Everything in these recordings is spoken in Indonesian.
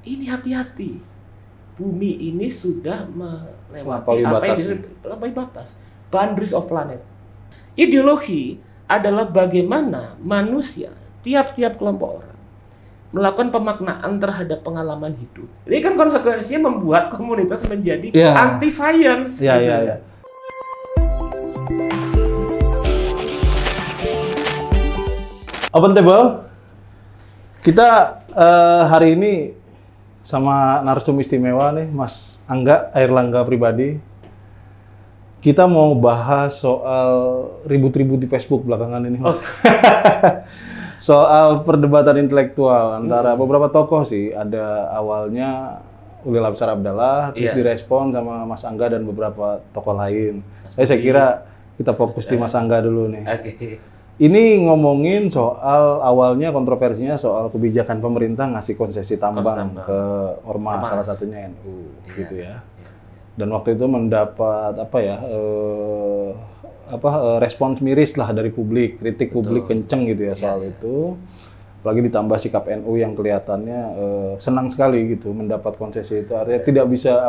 ini hati-hati. Bumi ini sudah Melampaui melewati batas. melampaui batas. Boundaries of planet. Ideologi adalah bagaimana manusia, tiap-tiap kelompok orang melakukan pemaknaan terhadap pengalaman hidup. Ini kan konsekuensinya membuat komunitas menjadi anti science. Iya. Open Table, kita hari ini sama narsum istimewa nih, Mas Angga Airlangga Pribadi. Kita mau bahas soal ribut-ribut di Facebook belakangan ini. Oh. Soal perdebatan intelektual antara beberapa tokoh sih. Ada awalnya Ulil Absar Abdallah, terus direspon sama Mas Angga dan beberapa tokoh lain. Saya kira kita fokus di Mas Angga dulu nih. Ini ngomongin soal awalnya kontroversinya soal kebijakan pemerintah ngasih konsesi tambang ke Ormas, salah satunya NU, gitu ya. Dan waktu itu mendapat respons miris lah dari publik, kritik publik kenceng gitu ya soal itu. Apalagi ditambah sikap NU yang kelihatannya senang sekali gitu mendapat konsesi itu, artinya tidak bisa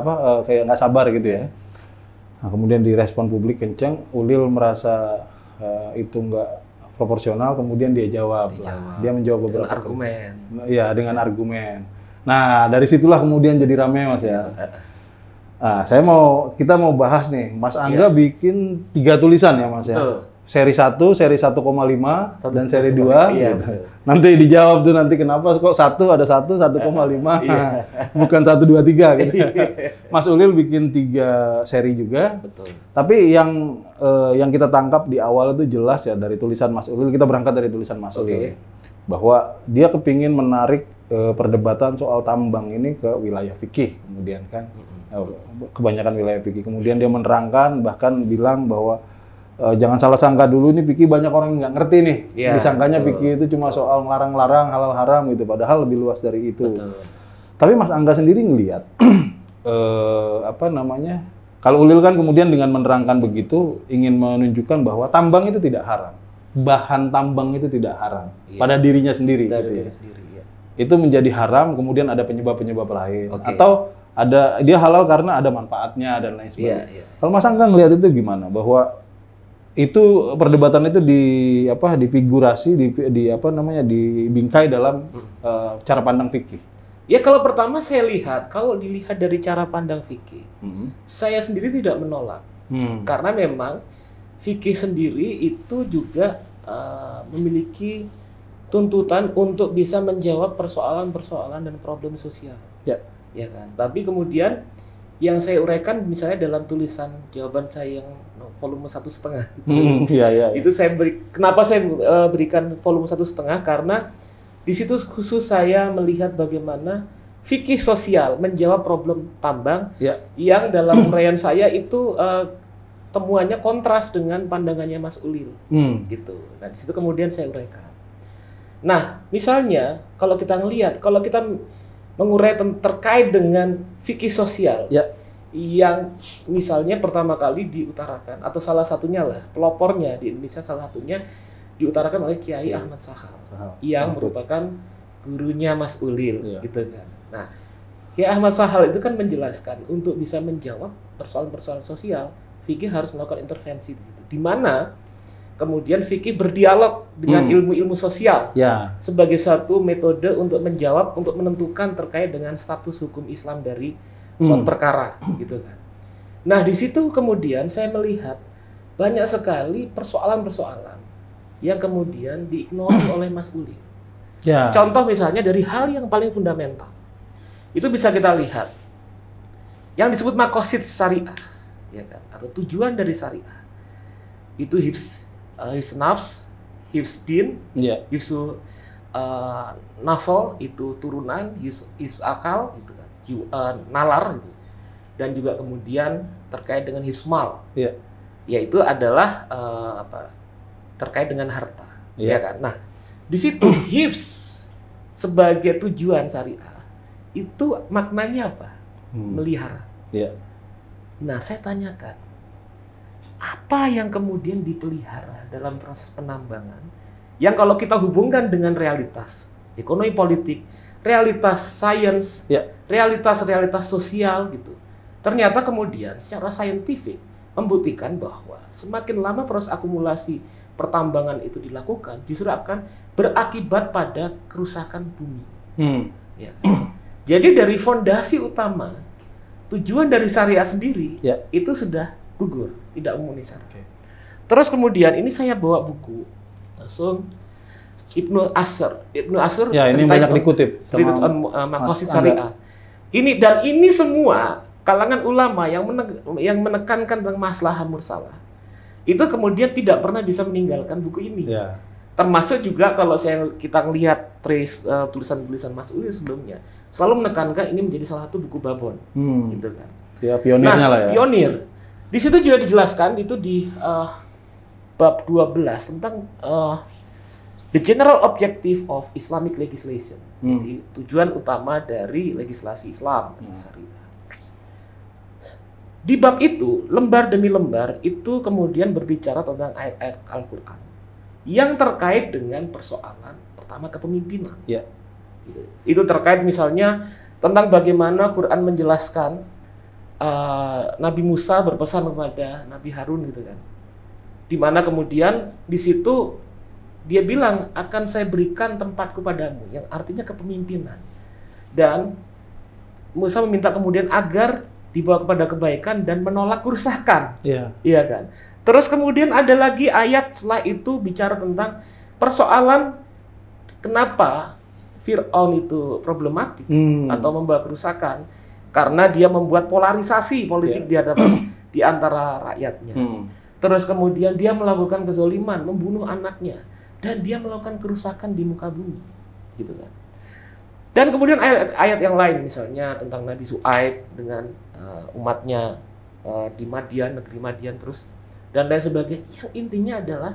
kayak nggak sabar gitu ya. Nah, kemudian direspon publik kenceng, Ulil merasa itu nggak proporsional, kemudian dia jawab. Dia menjawab beberapa argumen. Iya, dengan argumen. Nah, dari situlah kemudian jadi rame, Mas ya. Nah, kita mau bahas nih, Mas Angga bikin 3 tulisan ya, Mas ya. Betul. Seri 1, seri 1,5, dan seri 2 gitu. Betul. Nanti dijawab tuh nanti kenapa kok 1,5 bukan 1, 2, 3 gitu. Mas Ulil bikin 3 seri juga. Betul. Tapi yang kita tangkap di awal itu jelas ya dari tulisan Mas Ulil, kita berangkat dari tulisan Mas Ulil bahwa dia kepingin menarik perdebatan soal tambang ini ke wilayah fikih kemudian kan. Kebanyakan wilayah fikih. Kemudian dia menerangkan bahkan bilang bahwa jangan salah sangka dulu nih fikih banyak orang yang nggak ngerti nih. Disangkanya fikih itu cuma soal melarang-larang halal haram gitu, padahal lebih luas dari itu. Tapi Mas Angga sendiri ngelihat kalau Ulil kan kemudian dengan menerangkan begitu ingin menunjukkan bahwa tambang itu tidak haram. Bahan tambang itu tidak haram pada dirinya sendiri gitu ya. Itu menjadi haram, kemudian ada penyebab-penyebab lain atau dia halal karena ada manfaatnya dan lain sebagainya. Kalau Mas Angga ngelihat itu gimana? Bahwa itu perdebatan itu difigurasi, dibingkai dalam cara pandang fikih. Ya kalau pertama saya lihat, kalau dilihat dari cara pandang fikih, saya sendiri tidak menolak. Karena memang fikih sendiri itu juga memiliki tuntutan untuk bisa menjawab persoalan-persoalan dan problem sosial. Ya kan. Tapi kemudian yang saya uraikan misalnya dalam tulisan jawaban saya yang volume 1,5 itu saya kenapa saya berikan volume 1,5 karena di situ khusus saya melihat bagaimana fikih sosial menjawab problem tambang yang dalam uraian saya itu temuannya kontras dengan pandangannya Mas Ulil gitu. Nah di situ kemudian saya uraikan. Nah misalnya kalau kita mengurai terkait dengan fikih sosial yang misalnya pertama kali diutarakan atau salah satunya lah pelopornya di Indonesia salah satunya diutarakan oleh Kiai Ahmad Sahal yang merupakan gurunya Mas Ulil gitu kan. Nah Kiai Ahmad Sahal itu kan menjelaskan untuk bisa menjawab persoalan-persoalan sosial fikih harus melakukan intervensi gitu. Di mana kemudian fikih berdialog dengan ilmu-ilmu sosial sebagai satu metode untuk menjawab, untuk menentukan terkait dengan status hukum Islam dari suatu perkara, gitu kan. Nah, di situ kemudian saya melihat banyak sekali persoalan-persoalan yang kemudian diignorasi oleh Mas Ulil. Contoh misalnya dari hal yang paling fundamental, itu bisa kita lihat yang disebut maqasid syariah, ya kan, atau tujuan dari syariah itu hifz nafs, hifz din, hifzu nafal itu turunan, hifz akal itu kan, nalar gitu. Dan juga kemudian terkait dengan hifz mal, yaitu adalah terkait dengan harta, ya kan. Nah di situ hifz sebagai tujuan syariah itu maknanya apa? Melihara. Nah saya tanyakan, apa yang kemudian dipelihara dalam proses penambangan yang kalau kita hubungkan dengan realitas ekonomi politik, realitas sains, realitas sosial gitu. Ternyata kemudian secara saintifik membuktikan bahwa semakin lama proses akumulasi pertambangan itu dilakukan, justru akan berakibat pada kerusakan bumi. Ya. Jadi dari fondasi utama, tujuan dari syariat sendiri itu sudah gugur, tidak memenuhi syarat. Terus kemudian ini saya bawa buku langsung Ibnu Ashur ya, ini banyak dikutip sama Maqasid Syariah. Ini semua kalangan ulama yang menekankan tentang maslahah mursalah. Itu kemudian tidak pernah bisa meninggalkan buku ini. Ya. Termasuk juga kalau kita melihat trace tulisan-tulisan Mas Ulil sebelumnya, selalu menekankan ini menjadi salah satu buku babon, gitu kan. Ya, pionirnya lah ya. Pionir. Di situ juga dijelaskan itu di bab 12 tentang the general objective of Islamic legislation. Jadi tujuan utama dari legislasi Islam syariah. Di bab itu, lembar demi lembar itu kemudian berbicara tentang ayat-ayat Al-Qur'an yang terkait dengan persoalan pertama kepemimpinan. Ya. Itu terkait misalnya tentang bagaimana Quran menjelaskan Nabi Musa berpesan kepada Nabi Harun gitu kan. Di mana kemudian di situ dia bilang akan saya berikan tempatku padamu, yang artinya kepemimpinan. Dan Musa meminta kemudian agar dibawa kepada kebaikan dan menolak kerusakan. Iya kan. Terus kemudian ada lagi ayat setelah itu bicara tentang persoalan kenapa Fir'aun itu problematik atau membawa kerusakan, karena dia membuat polarisasi politik di antara rakyatnya. Terus kemudian dia melakukan kezaliman, membunuh anaknya, dan dia melakukan kerusakan di muka bumi, gitu kan. Dan kemudian ayat yang lain misalnya tentang Nabi Syuaib dengan umatnya di Madian, negeri Madian terus dan lain sebagainya. Yang intinya adalah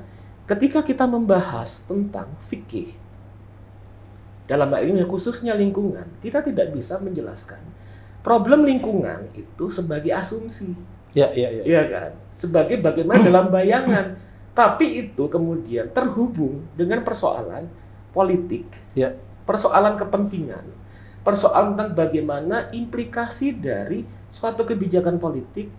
ketika kita membahas tentang fikih dalam hal ini khususnya lingkungan, kita tidak bisa menjelaskan problem lingkungan itu sebagai asumsi. Iya kan? Sebagai bagaimana dalam bayangan. Tapi itu kemudian terhubung dengan persoalan politik, persoalan kepentingan, persoalan tentang bagaimana implikasi dari suatu kebijakan politik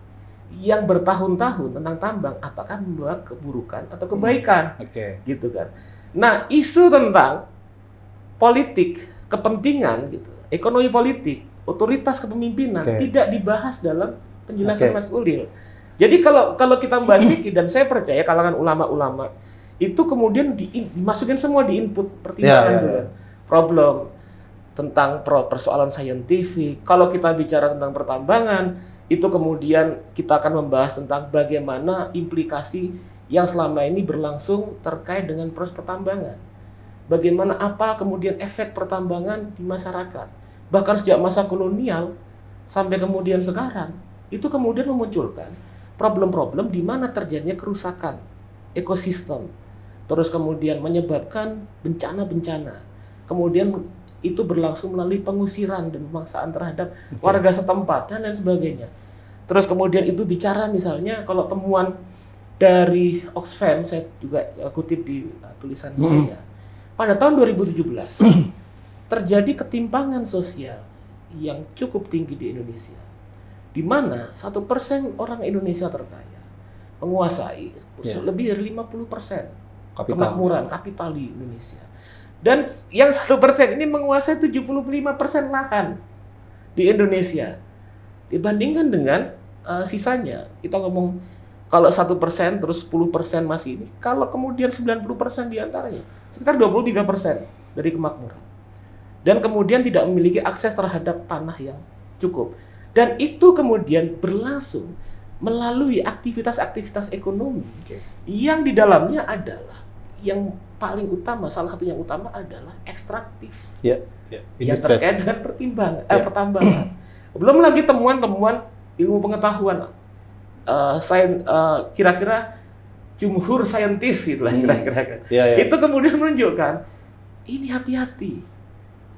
yang bertahun-tahun tentang tambang apakah membawa keburukan atau kebaikan, gitu kan. Nah, isu tentang politik, kepentingan, gitu, ekonomi politik, otoritas kepemimpinan tidak dibahas dalam penjelasan Mas Ulil. Jadi kalau kita membahas fikih, dan saya percaya kalangan ulama-ulama itu kemudian dimasukin semua di input pertimbangan problem tentang persoalan saintifik. Kalau kita bicara tentang pertambangan, itu kemudian kita akan membahas tentang bagaimana implikasi yang selama ini berlangsung terkait dengan proses pertambangan. Bagaimana apa kemudian efek pertambangan di masyarakat. Bahkan sejak masa kolonial sampai kemudian sekarang, itu kemudian memunculkan problem-problem di mana terjadinya kerusakan ekosistem. Terus kemudian menyebabkan bencana-bencana. Kemudian itu berlangsung melalui pengusiran dan pemaksaan terhadap warga setempat dan lain sebagainya. Terus kemudian itu bicara misalnya kalau temuan dari Oxfam, saya juga kutip di tulisan saya, pada tahun 2017 terjadi ketimpangan sosial yang cukup tinggi di Indonesia, di mana 1% orang Indonesia terkaya menguasai lebih dari 50% kemakmuran kapital di Indonesia. Dan yang 1% ini menguasai 75% lahan di Indonesia. Dibandingkan dengan sisanya, kita ngomong kalau 1% terus 10% masih ini, kalau kemudian 90% diantaranya, sekitar 23% dari kemakmuran. Dan kemudian tidak memiliki akses terhadap tanah yang cukup. Dan itu kemudian berlangsung melalui aktivitas-aktivitas ekonomi yang di dalamnya adalah yang paling utama, salah satu yang utama adalah ekstraktif, yang terkait dengan pertambangan. Belum lagi temuan-temuan ilmu pengetahuan, kira-kira jumhur saintis itulah kira-kira. Itu kemudian menunjukkan ini hati-hati,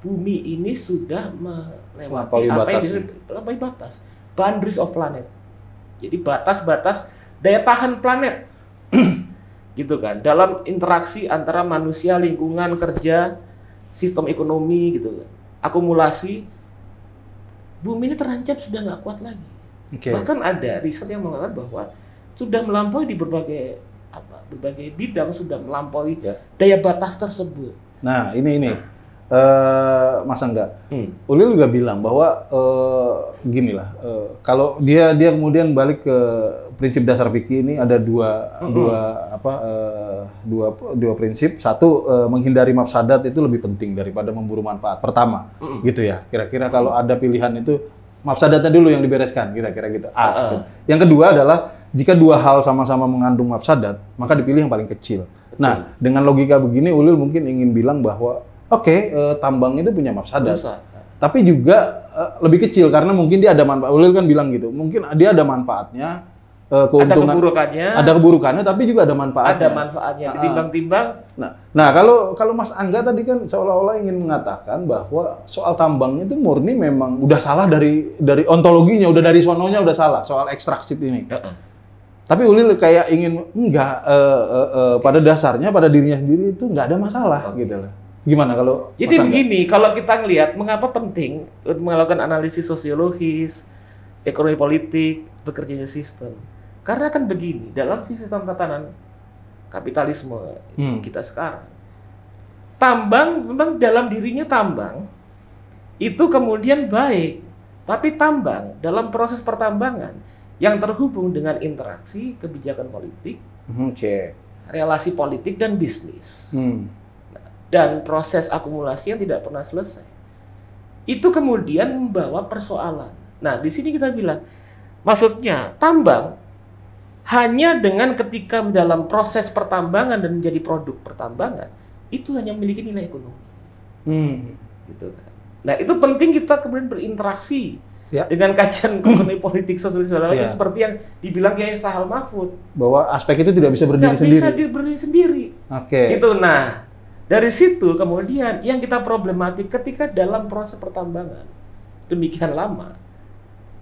bumi ini sudah melewati melampaui batas, boundaries of planet. Jadi batas-batas daya tahan planet. Gitu kan, dalam interaksi antara manusia, lingkungan, kerja, sistem ekonomi gitu kan. Akumulasi, bumi ini terancam sudah nggak kuat lagi. Bahkan ada riset yang mengatakan bahwa sudah melampaui di berbagai bidang, sudah melampaui daya batas tersebut. Nah, ini. Mas Angga, Ulil juga bilang bahwa gini lah, kalau dia kemudian balik ke prinsip dasar fikih ini ada dua prinsip. Satu, menghindari mafsadat itu lebih penting daripada memburu manfaat. Pertama, gitu ya. Kira-kira kalau ada pilihan itu mafsadatnya dulu yang dibereskan, kira-kira gitu. Yang kedua adalah jika dua hal sama-sama mengandung mafsadat, maka dipilih yang paling kecil. Nah, dengan logika begini, Ulil mungkin ingin bilang bahwa tambang itu punya mafsadat, tapi juga lebih kecil karena mungkin dia ada manfaat. Ulil kan bilang gitu, mungkin dia ada manfaatnya, keuntungan, ada keburukannya, tapi juga ada manfaatnya. Ada manfaatnya, ditimbang-timbang. Nah, kalau Mas Angga tadi kan seolah-olah ingin mengatakan bahwa soal tambang itu murni memang udah salah dari ontologinya, udah dari sononya udah salah soal ekstraktif ini. Tapi Ulil kayak ingin pada dasarnya, pada dirinya sendiri itu nggak ada masalah gitu loh. Gimana kalau Jadi begini, kalau kita ngelihat mengapa penting untuk melakukan analisis sosiologis, ekonomi politik, bekerjanya sistem. Karena kan begini, dalam sistem tatanan kapitalisme kita sekarang, tambang memang dalam dirinya tambang itu kemudian baik, tapi tambang dalam proses pertambangan yang terhubung dengan interaksi kebijakan politik, relasi politik dan bisnis. Dan proses akumulasi yang tidak pernah selesai. Itu kemudian membawa persoalan. Nah, di sini kita bilang, maksudnya tambang hanya dengan ketika dalam proses pertambangan dan menjadi produk pertambangan, itu hanya memiliki nilai ekonomi. Gitu kan. Nah, itu penting kita kemudian berinteraksi dengan kajian ekonomi politik sosial seperti yang dibilang kayak Sahal Mahfud. Bahwa aspek itu tidak bisa berdiri sendiri. Tidak bisa berdiri sendiri. Gitu. Nah, dari situ kemudian yang kita problematik ketika dalam proses pertambangan demikian lama,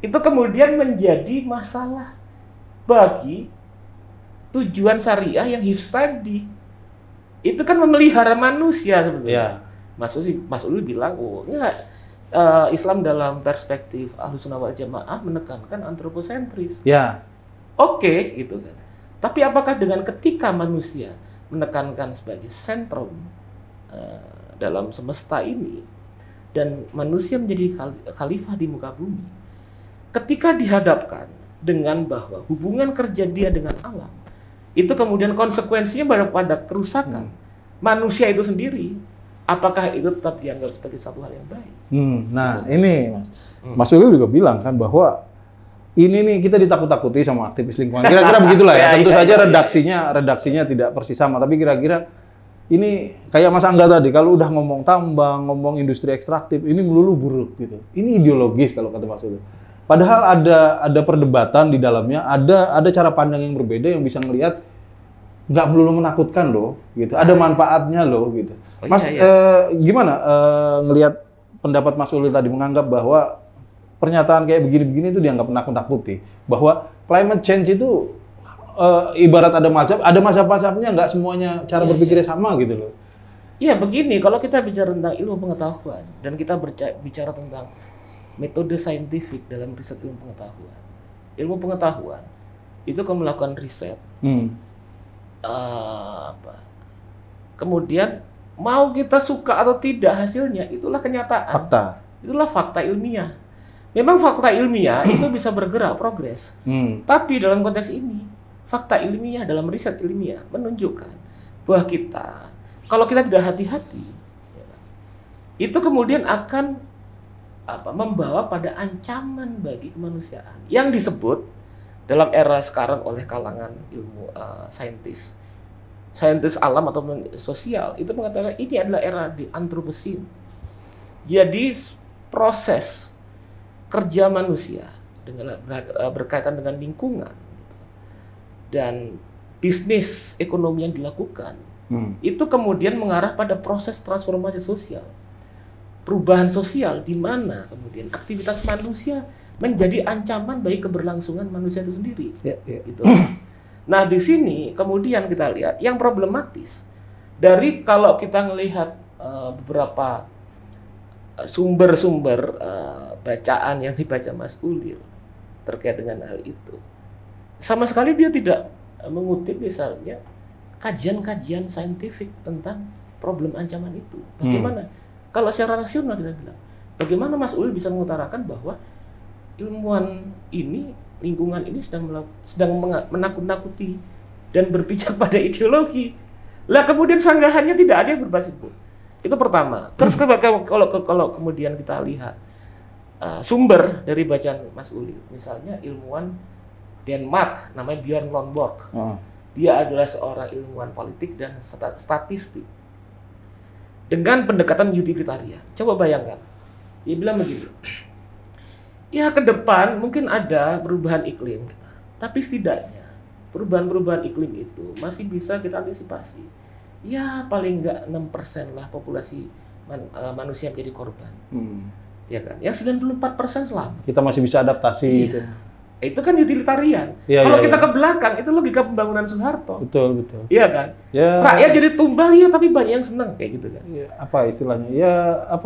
itu kemudian menjadi masalah bagi tujuan syariah yang hifz tadi. Itu kan memelihara manusia sebenarnya. Mas Ulil bilang, Islam dalam perspektif Ahlussunnah wal Jamaah menekankan antroposentris. Oke, gitu kan. Tapi apakah dengan ketika manusia menekankan sebagai sentrum dalam semesta ini dan manusia menjadi khalifah di muka bumi, ketika dihadapkan dengan bahwa hubungan kerja dia dengan alam itu kemudian konsekuensinya pada kerusakan manusia itu sendiri, apakah itu tetap dianggap sebagai satu hal yang baik? Nah, ini Mas Ulil juga bilang kan bahwa ini nih kita ditakut-takuti sama aktivis lingkungan. Kira-kira begitulah ya. Tentu saja redaksinya tidak persis sama, tapi kira-kira ini kayak Mas Angga tadi, kalau udah ngomong tambang, ngomong industri ekstraktif, ini melulu buruk gitu. Ini ideologis kalau kata Mas Ulil. Padahal ada perdebatan di dalamnya, ada cara pandang yang berbeda yang bisa ngelihat nggak melulu menakutkan loh, gitu. Ada manfaatnya loh, gitu. Mas, gimana ngelihat pendapat Mas Ulil tadi menganggap bahwa pernyataan kayak begini-begini itu dianggap menakut-nakuti, bahwa climate change itu ibarat ada mazhab-mazhabnya, nggak semuanya cara berpikirnya sama gitu loh. Iya begini, kalau kita bicara tentang ilmu pengetahuan dan kita bicara tentang metode saintifik dalam riset ilmu pengetahuan itu kalau melakukan riset, kemudian mau kita suka atau tidak hasilnya, itulah kenyataan. Itulah fakta ilmiah. Memang fakta ilmiah itu bisa bergerak progres, tapi dalam konteks ini fakta ilmiah dalam riset ilmiah menunjukkan bahwa kalau kita tidak hati-hati, itu kemudian akan membawa pada ancaman bagi kemanusiaan yang disebut dalam era sekarang oleh kalangan ilmu saintis alam atau sosial itu mengatakan ini adalah era di antroposen. Jadi proses kerja manusia berkaitan dengan lingkungan dan bisnis ekonomi yang dilakukan itu kemudian mengarah pada proses transformasi sosial, perubahan sosial di mana kemudian aktivitas manusia menjadi ancaman bagi keberlangsungan manusia itu sendiri. Gitu. Nah di sini kemudian kita lihat yang problematis dari kalau kita melihat beberapa sumber-sumber bacaan yang dibaca Mas Ulil terkait dengan hal itu. Sama sekali dia tidak mengutip misalnya kajian-kajian saintifik tentang problem ancaman itu. Bagaimana? Kalau secara rasional kita bilang, bagaimana Mas Ulil bisa mengutarakan bahwa ilmuwan ini, lingkungan ini sedang menakut-nakuti dan berpijak pada ideologi. Lah kemudian sanggahannya tidak ada yang berbasis itu. Itu pertama. Terus kalau kemudian kita lihat sumber dari bacaan Mas Ulil, misalnya ilmuwan Denmark namanya Bjørn Lomborg. Dia adalah seorang ilmuwan politik dan statistik dengan pendekatan utilitarian. Coba bayangkan, dia bilang begini, ya ke depan mungkin ada perubahan iklim, tapi setidaknya perubahan-perubahan iklim itu masih bisa kita antisipasi. Ya paling nggak 6% lah populasi manusia menjadi korban. Ya kan? Yang 94% selamat. Kita masih bisa adaptasi gitu. Itu kan utilitarian. Kalau kita ke belakang, itu logika pembangunan Soeharto. Betul. Iya kan? Ya. Rakyat jadi tumbal ya, tapi banyak yang senang kayak gitu kan. Ya, apa istilahnya?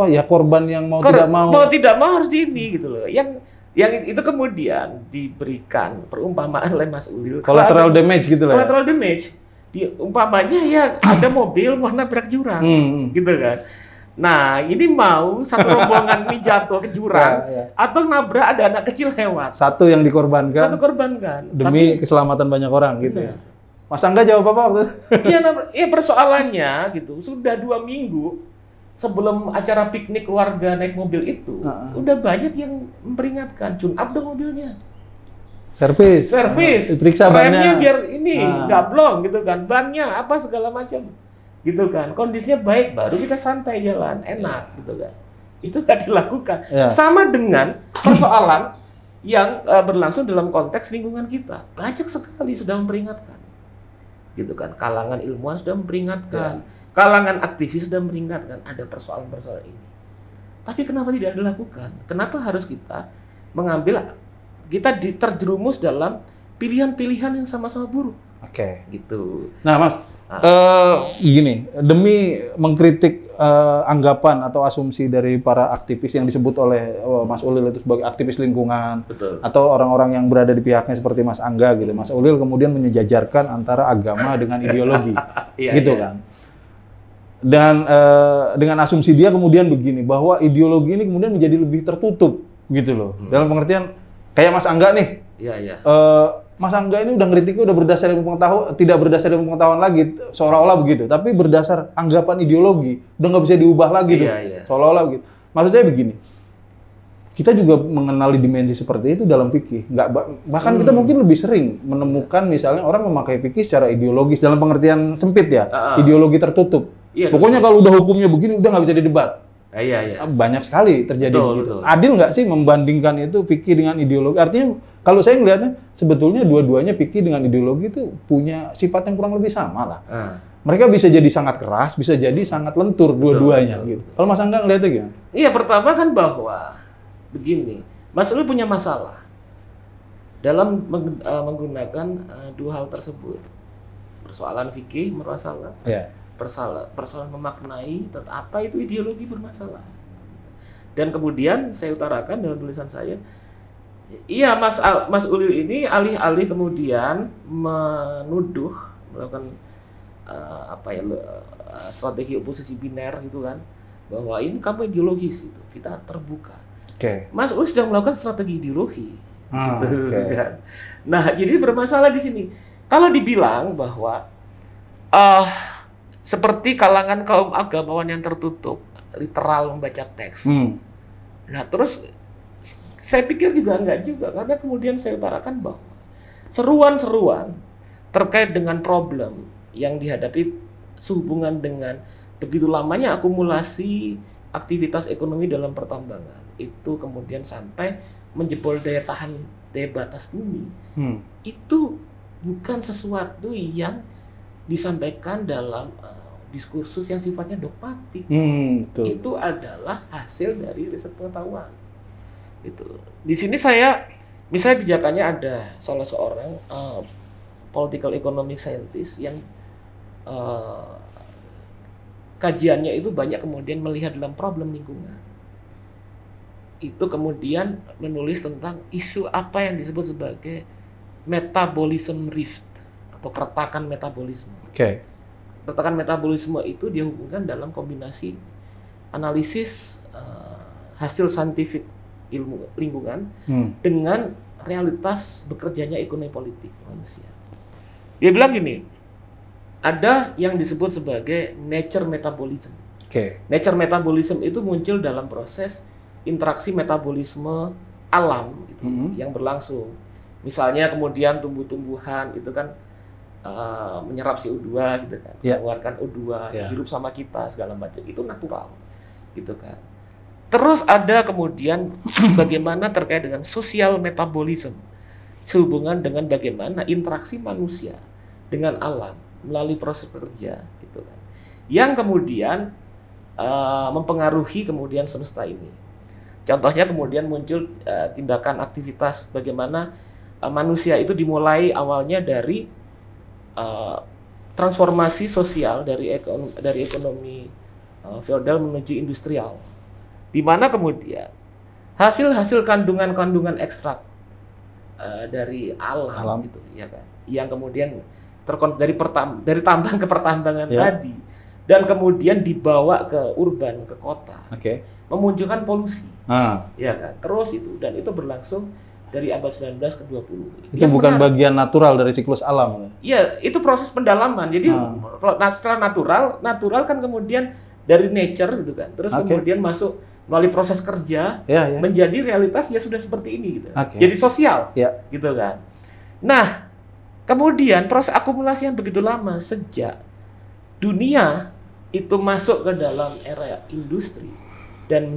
Ya korban yang tidak mau. Mau tidak mau harus ini gitu loh. Yang itu kemudian diberikan perumpamaan oleh Mas Ulil. Collateral damage gitu lah. Collateral damage. Umpamanya ya ada mobil mau nabrak jurang, gitu kan. Nah, ini mau satu rombongan ini jatuh ke jurang atau nabrak ada anak kecil lewat. Satu yang dikorbankan. Demi keselamatan banyak orang gitu ya. Mas Angga jawab apa waktu itu? Iya persoalannya gitu. Sudah 2 minggu sebelum acara piknik keluarga naik mobil itu, udah banyak yang memperingatkan, tune up dong mobilnya. Servis. Periksa bannya biar ini nggak blong gitu kan. Bannya apa segala macam. Gitu kan, kondisinya baik, baru kita santai jalan, enak gitu kan. Itu nggak dilakukan. Sama dengan persoalan yang berlangsung dalam konteks lingkungan kita. Banyak sekali sudah memperingatkan, gitu kan. Kalangan ilmuwan sudah memperingatkan, kalangan aktivis sudah memperingatkan ada persoalan-persoalan ini. Tapi kenapa tidak dilakukan? Kenapa harus kita terjerumus dalam pilihan-pilihan yang sama-sama buruk? Gitu. Nah, Mas, gini, demi mengkritik anggapan atau asumsi dari para aktivis yang disebut oleh Mas Ulil itu sebagai aktivis lingkungan, atau orang-orang yang berada di pihaknya seperti Mas Angga gitu, Mas Ulil kemudian menyejajarkan antara agama dengan ideologi, kan? Dan dengan asumsi dia kemudian begini, bahwa ideologi ini kemudian menjadi lebih tertutup, gitu loh. Dalam pengertian kayak Mas Angga nih. Mas Angga ini udah ngeritiknya udah tidak berdasar ilmu pengetahuan lagi, seolah-olah begitu, tapi berdasar anggapan ideologi, udah nggak bisa diubah lagi tuh, seolah-olah begitu. Maksud saya begini, kita juga mengenali dimensi seperti itu dalam fikih. Bahkan kita mungkin lebih sering menemukan misalnya orang memakai fikih secara ideologis dalam pengertian sempit ya, ideologi tertutup. Pokoknya kalau udah hukumnya begini, udah nggak bisa didebat. Banyak sekali terjadi begitu. Adil nggak sih membandingkan itu fikih dengan ideologi? Artinya kalau saya ngelihatnya sebetulnya dua-duanya fikih dengan ideologi itu punya sifat yang kurang lebih sama lah. Mereka bisa jadi sangat keras, bisa jadi sangat lentur dua-duanya gitu. Kalau Mas Angga ngelihatnya gimana? Iya, pertama kan bahwa begini, Mas Ulil punya masalah dalam menggunakan dua hal tersebut. Persoalan fikih bermasalah. Persoalan memaknai apa itu ideologi bermasalah. Dan kemudian saya utarakan dalam tulisan saya, iya Mas Ulil ini alih-alih kemudian menuduh melakukan strategi oposisi biner gitu kan, bahwa ini kamu ideologis itu, kita terbuka. Mas Ulil sedang melakukan strategi ideologi. Kan? Nah, jadi bermasalah di sini. Kalau dibilang bahwa seperti kalangan kaum agamawan yang tertutup, literal membaca teks. Nah, terus saya pikir juga enggak juga, karena kemudian saya utarakan bahwa seruan-seruan terkait dengan problem yang dihadapi sehubungan dengan begitu lamanya akumulasi aktivitas ekonomi dalam pertambangan, itu kemudian sampai menjebol daya batas bumi. Itu bukan sesuatu yang disampaikan dalam diskursus yang sifatnya dogmatik. Itu adalah hasil dari riset pengetahuan. Itu. Di sini saya, misalnya pijakannya ada salah seorang political economic scientist yang kajiannya itu banyak kemudian melihat dalam problem lingkungan. Itu kemudian menulis tentang isu apa yang disebut sebagai metabolism rift atau keretakan metabolisme. Keretakan metabolisme itu dihubungkan dalam kombinasi analisis hasil saintifik ilmu lingkungan dengan realitas bekerjanya ekonomi politik manusia. Dia bilang gini, ada yang disebut sebagai nature metabolism. Nature metabolism itu muncul dalam proses interaksi metabolisme alam gitu, yang berlangsung. Misalnya kemudian tumbuh-tumbuhan itu kan menyerap CO2 gitu kan, mengeluarkan O2, hidup sama kita segala macam, itu natural gitu kan. Terus ada kemudian bagaimana terkait dengan social metabolism, sehubungan dengan bagaimana interaksi manusia dengan alam melalui proses kerja gitu kan, yang kemudian mempengaruhi kemudian semesta ini. Contohnya kemudian muncul tindakan aktivitas bagaimana manusia itu dimulai awalnya dari transformasi sosial dari ekonomi feodal menuju industrial, di mana kemudian hasil kandungan ekstrak dari alam gitu, ya kan, yang kemudian dari tambang ke pertambangan tadi, dan kemudian dibawa ke urban, ke kota, memunculkan polusi, ya kan, terus itu, dan itu berlangsung dari abad 19 ke 20. Itu bukan bagian natural dari siklus alam. Iya, itu proses pendalaman. Jadi setelah natural kan kemudian dari nature gitu kan. Terus kemudian masuk melalui proses kerja menjadi realitas ya sudah seperti ini gitu. Jadi sosial. Gitu kan. Nah, kemudian proses akumulasi yang begitu lama sejak dunia itu masuk ke dalam era industri dan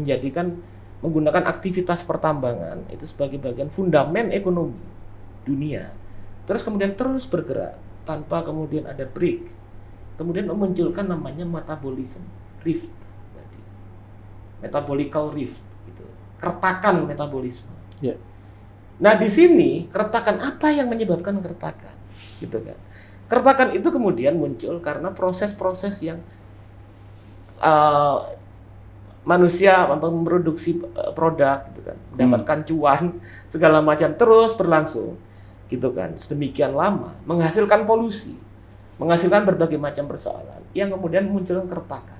menggunakan aktivitas pertambangan itu sebagai bagian fundamen ekonomi dunia. Terus kemudian terus bergerak tanpa kemudian ada break. Kemudian memunculkan namanya metabolism rift tadi. Metabolical rift gitu. Keretakan metabolisme. Nah, di sini keretakan apa yang menyebabkan keretakan? Gitu kan. Keretakan itu kemudian muncul karena proses-proses yang manusia memproduksi produk gitu kan, mendapatkan cuan segala macam terus berlangsung gitu kan, sedemikian lama menghasilkan polusi, menghasilkan berbagai macam persoalan yang kemudian munculkan keretakan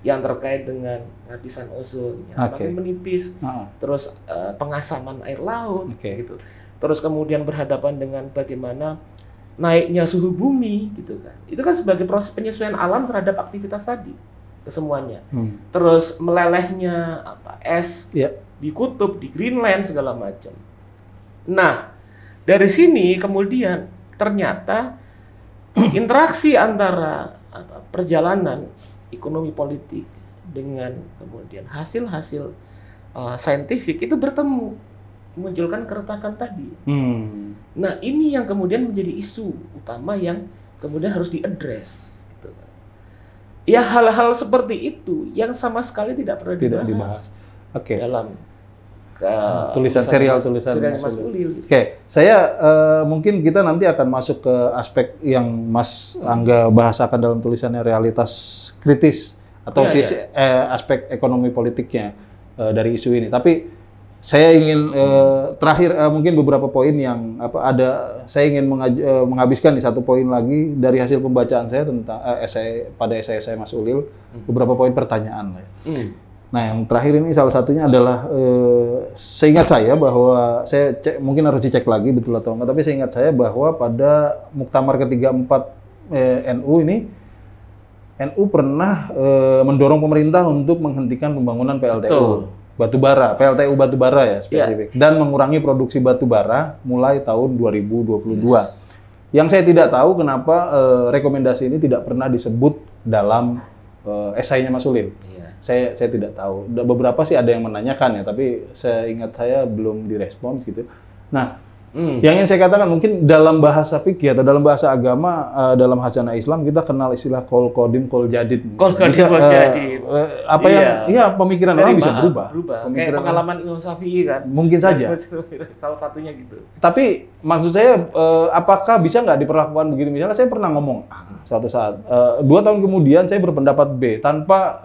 yang terkait dengan lapisan ozon yang semakin menipis, terus pengasaman air laut gitu, terus kemudian berhadapan dengan bagaimana naiknya suhu bumi gitu kan, itu kan sebagai proses penyesuaian alam terhadap aktivitas tadi kesemuanya. Terus melelehnya es di kutub, di Greenland segala macam. Nah, dari sini kemudian ternyata interaksi antara perjalanan ekonomi politik dengan kemudian hasil-hasil saintifik itu bertemu, memunculkan keretakan tadi. Nah, ini yang kemudian menjadi isu utama yang kemudian harus diadres. Ya, hal-hal seperti itu yang sama sekali tidak pernah dibahas dalam tulisan Mas Ulil. Saya mungkin kita nanti akan masuk ke aspek yang Mas Angga bahasakan dalam tulisannya, realitas kritis atau aspek ekonomi politiknya dari isu ini. Tapi saya ingin terakhir mungkin beberapa poin yang saya ingin menghabiskan di satu poin lagi dari hasil pembacaan saya tentang esai saya Mas Ulil, beberapa poin pertanyaan. Nah, yang terakhir ini salah satunya adalah seingat saya bahwa mungkin harus dicek lagi betul atau enggak, tapi seingat saya bahwa pada Muktamar ke-34 NU pernah mendorong pemerintah untuk menghentikan pembangunan PLTU PLTU batubara ya spesifik, dan mengurangi produksi batubara mulai tahun 2022. Yang saya tidak tahu kenapa rekomendasi ini tidak pernah disebut dalam esainya Mas Ulil. Saya tidak tahu. Beberapa sih ada yang menanyakan ya, tapi saya ingat saya belum direspons gitu. Nah, Yang ingin saya katakan mungkin dalam bahasa fikih atau dalam bahasa agama, dalam hasanah Islam kita kenal istilah kol kodim kol jadid. Kol kodim kol jadid. Apa yang pemikiran orang bisa berubah. Kayak pengalaman Imam Syafi'i kan. Mungkin saja. Salah satunya gitu. Tapi maksud saya apakah bisa nggak diperlakukan begitu? Misalnya saya pernah ngomong suatu saat 2 tahun kemudian saya berpendapat B tanpa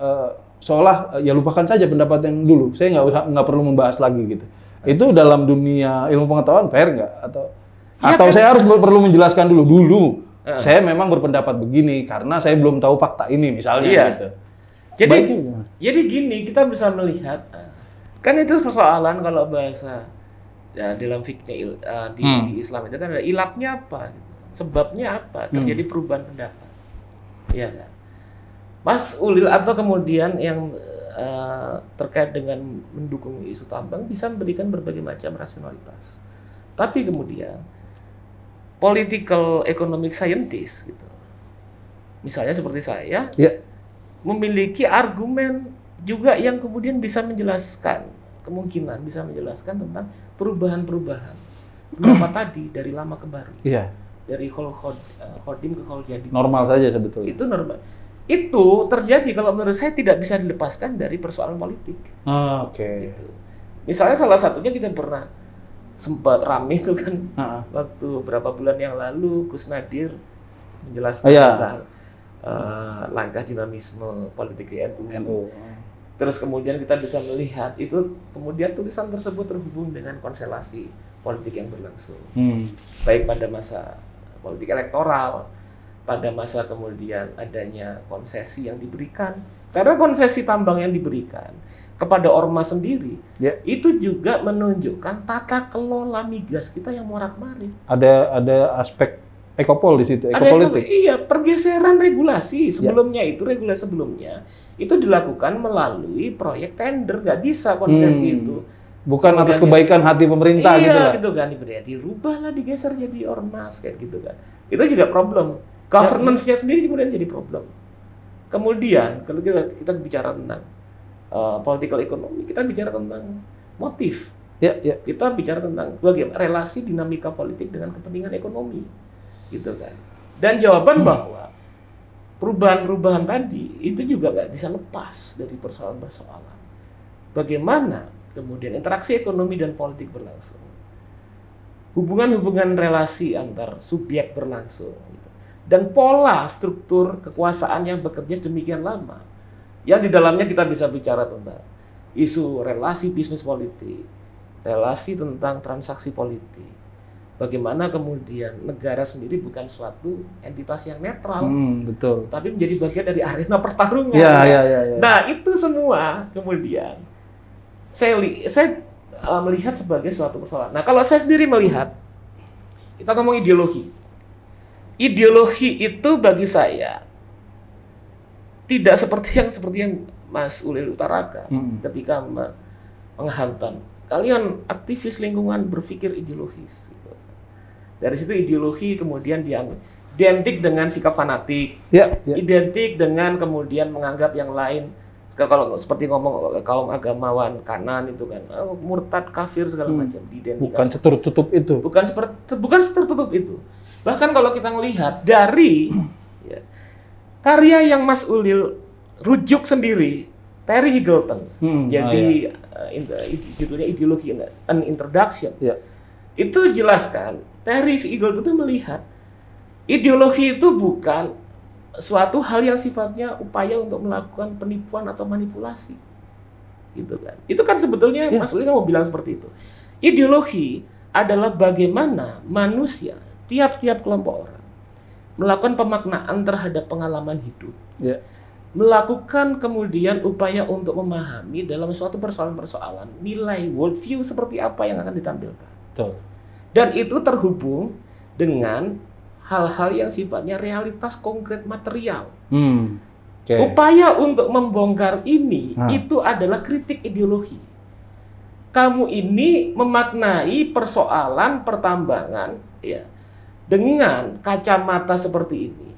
seolah ya lupakan saja pendapat yang dulu. Saya nggak perlu membahas lagi gitu. Itu dalam dunia ilmu pengetahuan fair nggak? Atau kan, saya harus perlu menjelaskan dulu. Saya memang berpendapat begini karena saya belum tahu fakta ini misalnya gitu. Jadi gini, kita bisa melihat kan itu persoalan kalau bahasa ya, dalam fikih di Islam itu kan ada ilatnya apa, sebabnya apa terjadi perubahan pendapat, ya kan? Mas Ulil atau kemudian yang terkait dengan mendukung isu tambang bisa memberikan berbagai macam rasionalitas. Tapi kemudian political economic scientist gitu. Misalnya seperti saya memiliki argumen juga yang kemudian bisa menjelaskan kemungkinan bisa menjelaskan tentang perubahan-perubahan pendapat tadi dari lama ke baru. Dari khodim ke khol jadi. Normal saja sebetulnya. Itu normal. Itu terjadi kalau menurut saya tidak bisa dilepaskan dari persoalan politik. Gitu. Misalnya salah satunya kita pernah sempat rame itu kan waktu berapa bulan yang lalu Gus Nadir menjelaskan tentang langkah dinamisme politik di NU. Terus kemudian kita bisa melihat itu kemudian tulisan tersebut terhubung dengan konstelasi politik yang berlangsung. Baik pada masa politik elektoral, pada masa kemudian adanya konsesi yang diberikan. Karena konsesi tambang yang diberikan kepada ormas sendiri, itu juga menunjukkan tata kelola migas kita yang morat-marit. Ada aspek ekopol di situ, ekopolitik. Iya, pergeseran regulasi. Sebelumnya regulasi sebelumnya itu dilakukan melalui proyek tender, nggak bisa konsesi itu. Bukan kemudian atas kebaikan hati pemerintah gitu lah. Gitu kan, dirubahlah, digeser jadi ormas kayak gitu kan. Itu juga problem. Governance-nya sendiri kemudian jadi problem. Kemudian kalau kita bicara tentang political economy, kita bicara tentang motif. Kita bicara tentang bagaimana relasi dinamika politik dengan kepentingan ekonomi, gitu kan. Dan jawaban bahwa perubahan-perubahan tadi itu juga nggak bisa lepas dari persoalan-persoalan. Bagaimana kemudian interaksi ekonomi dan politik berlangsung, hubungan-hubungan relasi antar subjek berlangsung. Dan pola struktur kekuasaan yang bekerja sedemikian lama, yang di dalamnya kita bisa bicara tentang isu relasi bisnis politik, relasi tentang transaksi politik, bagaimana kemudian negara sendiri bukan suatu entitas yang netral, tapi menjadi bagian dari arena pertarungan. Nah itu semua kemudian saya melihat sebagai suatu persoalan. Nah kalau saya sendiri melihat, kita ngomong ideologi. Ideologi itu bagi saya tidak seperti yang Mas Ulil utarakan ketika menghantam. Kalian aktivis lingkungan berpikir ideologis. Gitu. Dari situ ideologi kemudian identik dengan sikap fanatik, identik dengan kemudian menganggap yang lain. Kalau seperti ngomong kaum agamawan kanan itu kan murtad, kafir segala macam. Bukan setertutup itu. Bukan setertutup itu. Bahkan kalau kita melihat dari karya yang Mas Ulil rujuk sendiri, Terry Eagleton, jadi judulnya Ideology an Introduction, itu jelaskan Terry Eagleton itu melihat ideologi itu bukan suatu hal yang sifatnya upaya untuk melakukan penipuan atau manipulasi, gitu kan? Itu kan sebetulnya Mas Ulil kan mau bilang seperti itu. Ideologi adalah bagaimana manusia tiap-tiap kelompok orang melakukan pemaknaan terhadap pengalaman hidup, melakukan kemudian upaya untuk memahami dalam suatu persoalan-persoalan nilai worldview seperti apa yang akan ditampilkan. Dan itu terhubung dengan hal-hal yang sifatnya realitas konkret material. Upaya untuk membongkar ini itu adalah kritik ideologi. Kamu ini memaknai persoalan pertambangan dengan kacamata seperti ini,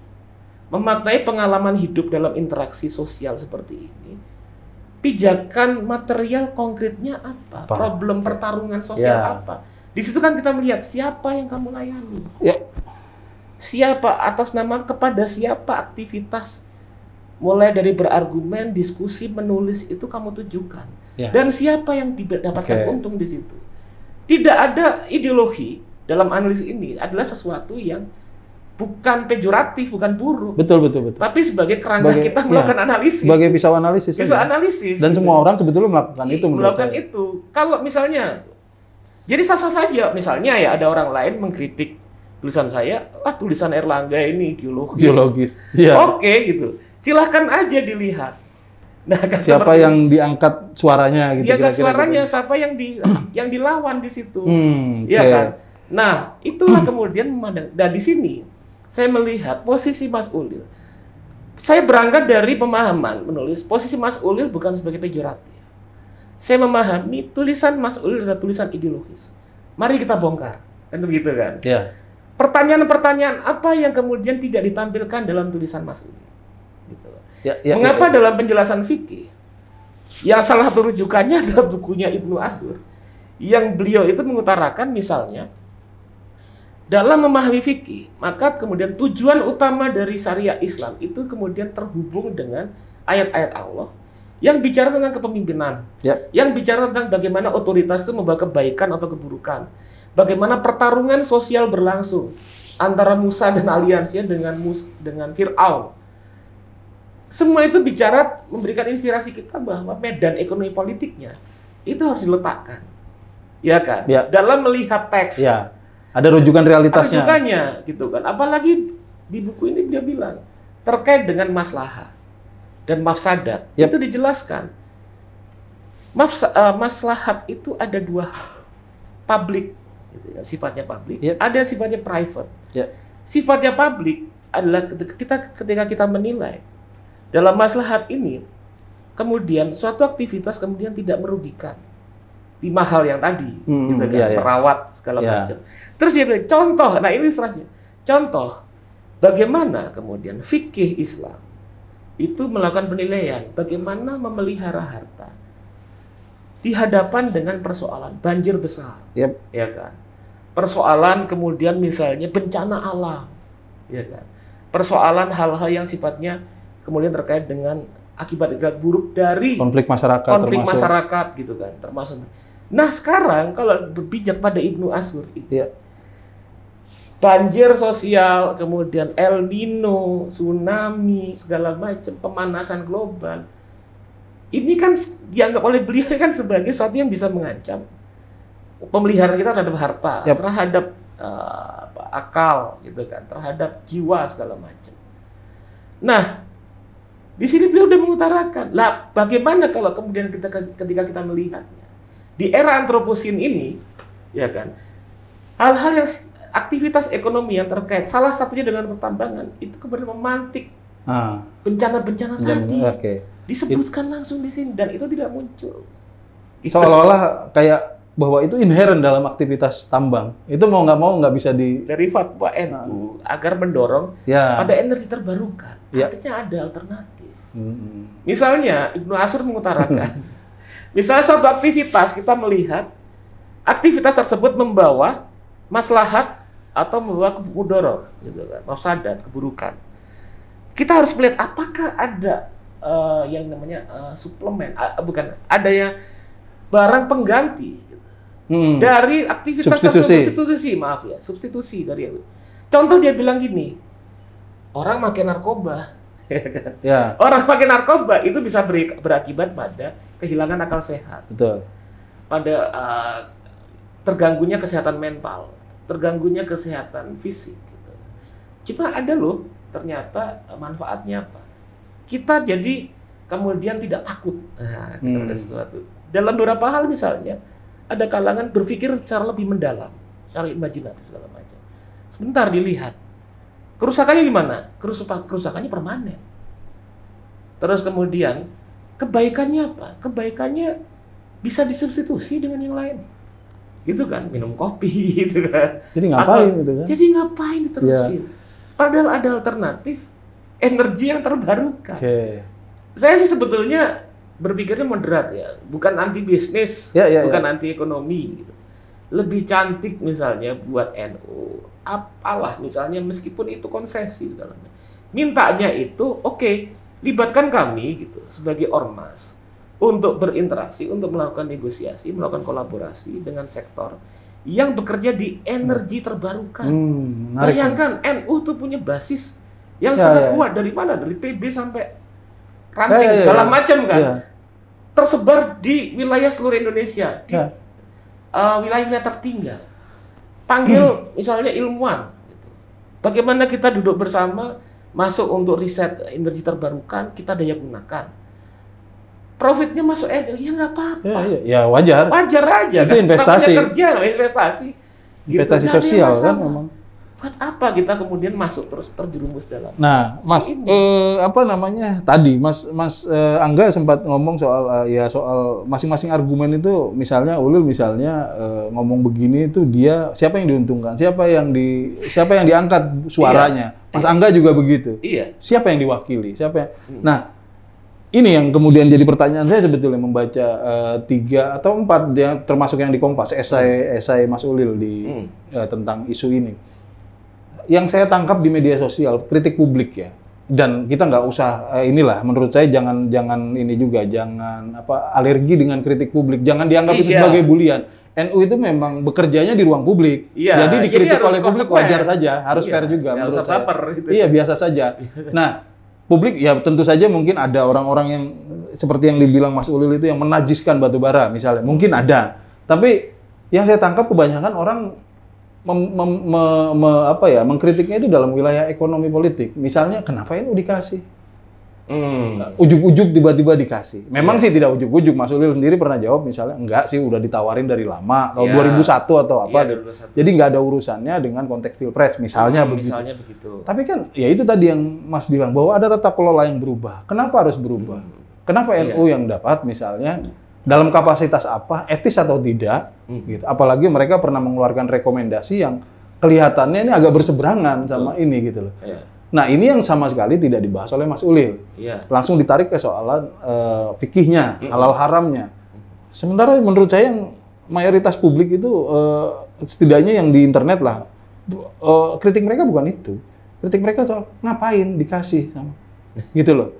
memaknai pengalaman hidup dalam interaksi sosial seperti ini, pijakan material konkretnya apa? Problem pertarungan sosial apa? Di situ kan kita melihat siapa yang kamu layani. Ya. Siapa, atas nama kepada siapa aktivitas mulai dari berargumen, diskusi, menulis itu kamu tujukan. Ya. Dan siapa yang didapatkan untung di situ. Tidak ada ideologi dalam analisis ini adalah sesuatu yang bukan pejoratif, bukan buruk. Betul. Tapi sebagai kerangka kita melakukan analisis. Sebagai pisau analisis. Analisis. Dan semua orang sebetulnya melakukan itu. Melakukan itu. Kalau misalnya, jadi sah-sah saja. Misalnya ya ada orang lain mengkritik tulisan saya, tulisan Erlangga ini ideologis. Ya. Oke, gitu. Silahkan aja dilihat. Nah, siapa yang diangkat suaranya gitu. Diangkat suaranya, siapa yang dilawan di situ. Ya kan? Nah, itulah kemudian memandang. Nah, di sini saya melihat posisi Mas Ulil. Saya berangkat dari pemahaman menulis posisi Mas Ulil bukan sebagai pejoratif. Saya memahami tulisan Mas Ulil adalah tulisan ideologis. Mari kita bongkar. Kan begitu kan? Ya. Pertanyaan-pertanyaan apa yang kemudian tidak ditampilkan dalam tulisan Mas Ulil? Gitu. Mengapa ya. dalam penjelasan fikih yang salah satu rujukannya adalah bukunya Ibnu Ashur, yang beliau itu mengutarakan misalnya dalam memahami fikih, maka kemudian tujuan utama dari syariat Islam itu kemudian terhubung dengan ayat-ayat Allah yang bicara tentang kepemimpinan, yang bicara tentang bagaimana otoritas itu membawa kebaikan atau keburukan, bagaimana pertarungan sosial berlangsung antara Musa dan aliansinya dengan Fir'aun. Semua itu bicara memberikan inspirasi kita bahwa medan ekonomi politiknya itu harus diletakkan, ya kan? Ya. Dalam melihat teks. Ya. Ada rujukan realitasnya. Ada rujukannya, gitu kan. Apalagi di buku ini dia bilang terkait dengan maslahah dan mafsadat. Itu dijelaskan. Maslahat itu ada dua hal. Publik, gitu ya, sifatnya publik. Ada yang sifatnya private. Sifatnya publik adalah ketika kita menilai dalam maslahat ini, kemudian suatu aktivitas kemudian tidak merugikan 5 hal yang tadi, gitu kan, merawat segala macam. Terus dia bilang, contoh, nah ini ilustrasinya. Contoh, bagaimana kemudian fikih Islam itu melakukan penilaian bagaimana memelihara harta di hadapan dengan persoalan banjir besar, ya kan? Persoalan kemudian misalnya bencana alam, ya kan? Persoalan hal-hal yang sifatnya kemudian terkait dengan akibat-akibat buruk dari konflik masyarakat gitu kan, termasuk. Nah sekarang kalau berpijak pada Ibnu Ashur itu, banjir sosial, kemudian El Nino, tsunami, segala macam, pemanasan global. Ini kan dianggap oleh beliau kan sebagai sesuatu yang bisa mengancam pemeliharaan kita terhadap harta, terhadap akal, gitu kan, terhadap jiwa segala macam. Nah, di sini beliau sudah mengutarakan, lah bagaimana kalau kemudian ketika kita melihatnya di era antroposin ini, ya kan, hal-hal yang aktivitas ekonomi yang terkait salah satunya dengan pertambangan itu kemudian memantik bencana-bencana tadi disebutkan langsung di sini dan itu tidak muncul. Seolah-olah kayak bahwa itu inherent dalam aktivitas tambang. Itu mau nggak bisa dari fatwa NU agar mendorong pada energi terbarukan. Artinya ada alternatif. Misalnya Ibnu Ashur mengutarakan, misalnya suatu aktivitas kita melihat aktivitas tersebut membawa maslahat atau membawa mudorot, gitu kan, mafsadat, keburukan. Kita harus melihat apakah ada yang namanya suplemen, bukan, ada yang barang pengganti gitu, dari aktivitas substitusi dari itu. Contoh dia bilang gini, orang makan narkoba, orang pakai narkoba itu bisa berakibat pada kehilangan akal sehat, pada terganggunya kesehatan mental, terganggunya kesehatan fisik. Gitu. Cuma ada loh, ternyata manfaatnya apa? Kita jadi kemudian tidak takut terhadap sesuatu. Dalam beberapa hal misalnya, ada kalangan berpikir secara lebih mendalam, secara imajinatif segala macam. Sebentar dilihat, kerusakannya gimana? Kerusakannya permanen. Terus kemudian, kebaikannya apa? Kebaikannya bisa disubstitusi dengan yang lain. Gitu kan, minum kopi gitu kan. Jadi ngapain gitu kan? Jadi ngapain diterusin? Padahal ada alternatif energi yang terbarukan. Saya sih sebetulnya berpikirnya moderat ya, bukan anti bisnis, bukan anti ekonomi gitu. lebih cantik misalnya buat NU, apalah misalnya meskipun itu konsesi segala macam. Mintanya itu oke, libatkan kami gitu sebagai ormas untuk berinteraksi, untuk melakukan negosiasi, melakukan kolaborasi dengan sektor yang bekerja di energi terbarukan. Bayangkan NU tuh punya basis yang sangat kuat dari mana? Dari PB sampai ranting segala macam kan. Tersebar di wilayah seluruh Indonesia, di wilayah tertinggal. Panggil misalnya ilmuwan. Gitu. Bagaimana kita duduk bersama, masuk untuk riset energi terbarukan, kita daya gunakan. Profitnya masuk energi, ya nggak apa-apa. Ya wajar. Wajar aja. Itu kan investasi. Investasi. Investasi gitu. Sosial kan memang. Buat apa kita kemudian masuk terus terjerumus dalam? Nah, Mas, tadi Mas Angga sempat ngomong soal soal masing-masing argumen itu, misalnya Ulil ngomong begini itu dia siapa yang diuntungkan, siapa yang diangkat suaranya. Mas Angga juga begitu. Iya. Siapa yang diwakili, Nah, ini yang kemudian jadi pertanyaan saya sebetulnya membaca 3 atau 4 yang termasuk yang di Kompas, esai Mas Ulil tentang isu ini. Yang saya tangkap di media sosial, kritik publik ya. Dan kita nggak usah menurut saya jangan ini juga, jangan alergi dengan kritik publik, jangan dianggap itu sebagai bulian. NU itu memang bekerjanya di ruang publik, jadi dikritik oleh publik wajar saja, harus fair juga menurut saya. Gitu. Iya, biasa saja. Nah, publik ya tentu saja mungkin ada orang-orang yang seperti yang dibilang Mas Ulil itu yang menajiskan batu bara misalnya, mungkin ada. Tapi yang saya tangkap kebanyakan orang mengkritiknya itu dalam wilayah ekonomi politik. Misalnya, kenapa ini dikasih? Ujuk-ujuk tiba-tiba dikasih. Memang sih tidak ujuk-ujuk. Mas Ulil sendiri pernah jawab misalnya, enggak sih, udah ditawarin dari lama, tahun 2001 atau apa. Jadi nggak ada urusannya dengan konteks Pilpres, misalnya begitu. Tapi kan, ya itu tadi yang Mas bilang, bahwa ada tata kelola yang berubah. Kenapa harus berubah? Kenapa NU yang dapat misalnya, dalam kapasitas apa, etis atau tidak, gitu. Apalagi mereka pernah mengeluarkan rekomendasi yang kelihatannya ini agak berseberangan sama ini gitu loh. Nah, ini yang sama sekali tidak dibahas oleh Mas Ulil. Langsung ditarik ke soalan fikihnya, halal haramnya. Sementara menurut saya yang mayoritas publik itu setidaknya yang di internet lah, kritik mereka bukan itu. Kritik mereka soal ngapain dikasih sama gitu loh.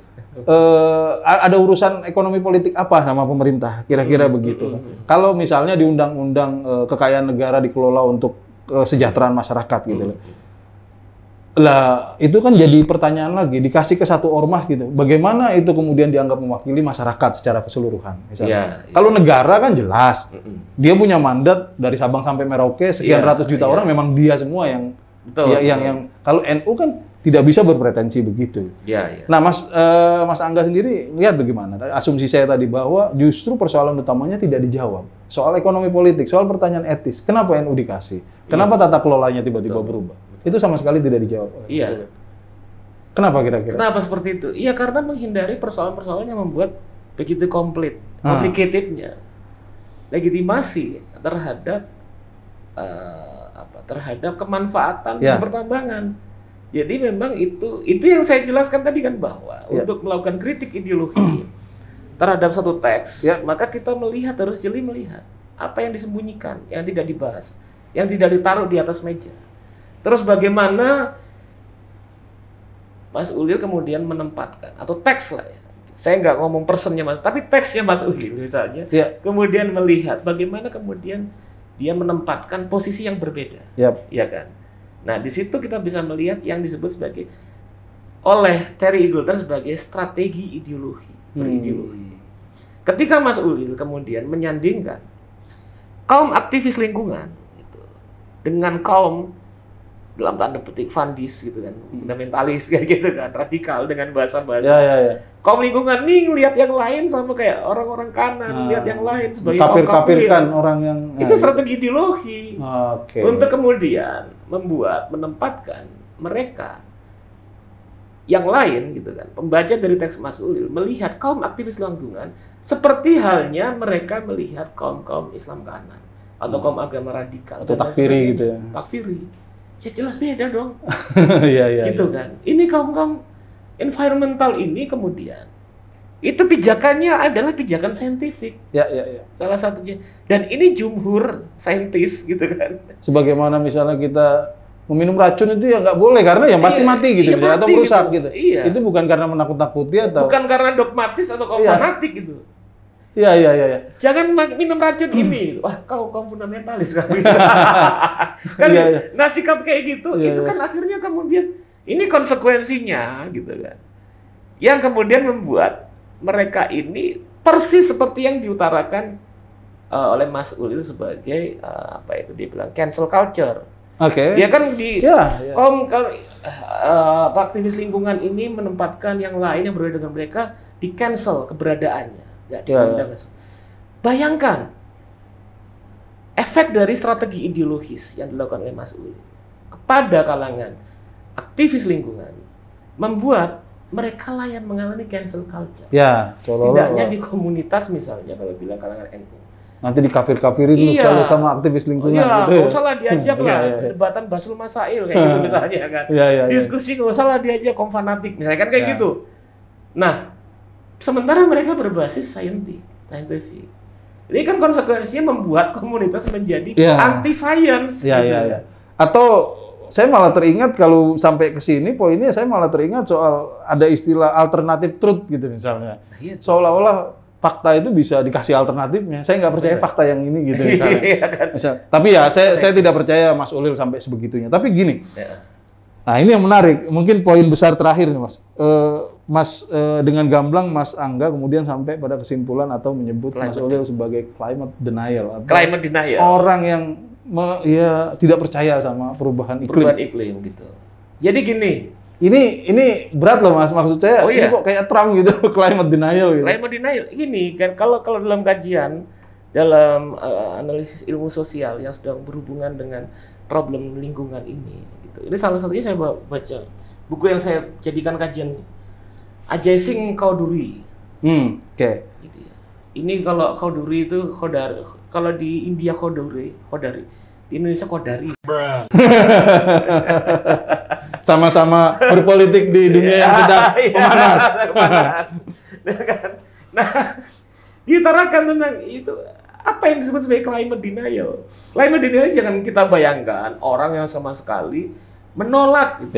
Ada urusan ekonomi politik apa sama pemerintah, kira-kira begitu. Kalau misalnya di undang-undang kekayaan negara dikelola untuk kesejahteraan masyarakat gitu loh. Lah, itu kan jadi pertanyaan lagi, dikasih ke satu ormas gitu. Bagaimana itu kemudian dianggap mewakili masyarakat secara keseluruhan misalnya. Kalau negara kan jelas. Dia punya mandat dari Sabang sampai Merauke sekian ratus juta orang, memang dia semua yang yang kalau NU kan tidak bisa berpretensi begitu. Nah, Mas Angga sendiri lihat bagaimana? Asumsi saya tadi bahwa justru persoalan utamanya tidak dijawab. Soal ekonomi politik, soal pertanyaan etis. Kenapa NU dikasih? Kenapa tata kelolanya tiba-tiba berubah? Itu sama sekali tidak dijawab. Kenapa kira-kira? Kenapa seperti itu? Iya, karena menghindari persoalan-persoalan yang membuat begitu complicatednya legitimasi terhadap terhadap kemanfaatan pertambangan. Jadi memang itu yang saya jelaskan tadi kan, bahwa untuk melakukan kritik ideologi terhadap satu teks, maka kita harus jeli melihat apa yang disembunyikan, yang tidak dibahas, yang tidak ditaruh di atas meja. Terus bagaimana Mas Ulil kemudian menempatkan, atau teks lah ya, saya nggak ngomong personnya Mas, tapi teksnya Mas Ulil misalnya, kemudian melihat bagaimana kemudian dia menempatkan posisi yang berbeda, ya kan? Nah, di situ kita bisa melihat yang disebut sebagai oleh Terry Eagleton sebagai strategi ideologi, berideologi. Ketika Mas Ulil kemudian menyandingkan kaum aktivis lingkungan gitu, dengan kaum dalam tanda petik fundis gitu kan, fundamentalis kayak gitu kan, radikal dengan bahasa-bahasa. Kaum lingkungan nih ngelihat yang lain sama kayak orang-orang kanan, lihat yang lain sebagai kaum kafir. Orang yang itu strategi ideologi. Untuk kemudian menempatkan mereka yang lain gitu kan. Pembaca dari teks Mas Ulil melihat kaum aktivis lingkungan seperti halnya mereka melihat kaum-kaum Islam kanan atau kaum agama radikal atau takfiri gitu ya. Takfiri. Ya jelas beda dong. Gitu kan. Ini kaum-kaum environmental ini kemudian Itu pijakannya adalah pijakan saintifik. Ya, ya, ya. Salah satunya. Dan ini jumhur saintis gitu kan. Sebagaimana misalnya kita meminum racun itu ya nggak boleh karena yang pasti mati gitu, iya, atau merusak gitu. Iya. Itu bukan karena menakut-nakuti atau bukan karena dogmatis atau kau fanatik gitu. Iya, iya, iya. Ya. Jangan minum racun ini. Wah, kau fundamentalis kan. Kan iya. Nah, sikap kayak gitu itu kan akhirnya kemudian ini konsekuensinya gitu kan. Yang kemudian membuat mereka ini persis seperti yang diutarakan oleh Mas Ulil sebagai apa itu dia bilang cancel culture. Oke. Dia kan di aktivis lingkungan ini menempatkan yang lain yang berbeda dengan mereka di cancel keberadaannya, nggak diundang. Bayangkan efek dari strategi ideologis yang dilakukan oleh Mas Ulil kepada kalangan aktivis lingkungan membuat mereka lah yang mengalami cancel culture. Ya, setidaknya di komunitas misalnya kalau bilang kalangan NU. Nanti dikafir-kafirin lu kalau sama aktivis lingkungan. Iya, nggak usah lah diajak lah perdebatan Basul Masail kayak gitu misalnya kan. Diskusi nggak usah lah diajak kaum fanatik misalnya kan kayak gitu. Nah, sementara mereka berbasis scientific. Ini kan konsekuensinya membuat komunitas menjadi anti science. Iya. Atau saya malah teringat kalau sampai ke sini poinnya saya malah teringat soal ada istilah alternative truth gitu misalnya. Seolah-olah fakta itu bisa dikasih alternatifnya. Saya nggak percaya fakta yang ini gitu misalnya. Tapi ya saya tidak percaya Mas Ulil sampai sebegitunya. Tapi gini. Nah, ini yang menarik. Mungkin poin besar terakhir nih, Mas. Dengan gamblang Mas Angga kemudian sampai pada kesimpulan atau menyebut Mas Ulil sebagai climate denial atau orang yang tidak percaya sama perubahan iklim gitu. Jadi gini, ini berat loh Mas, maksud saya ini kok kayak Trump gitu, climate denial gitu. Climate denial ini kan kalau dalam kajian dalam analisis ilmu sosial yang sedang berhubungan dengan problem lingkungan ini gitu. Ini salah satunya saya baca buku yang saya jadikan kajian Ajazing Chowdhury. Oke. Ini kalau Chowdhury itu kalau di India Khodari, di Indonesia Kodari. Sama-sama berpolitik di dunia yang sedang memanas. Nah, diutarakan tentang itu apa yang disebut sebagai climate denial. Climate denial jangan kita bayangkan orang yang sama sekali menolak gitu.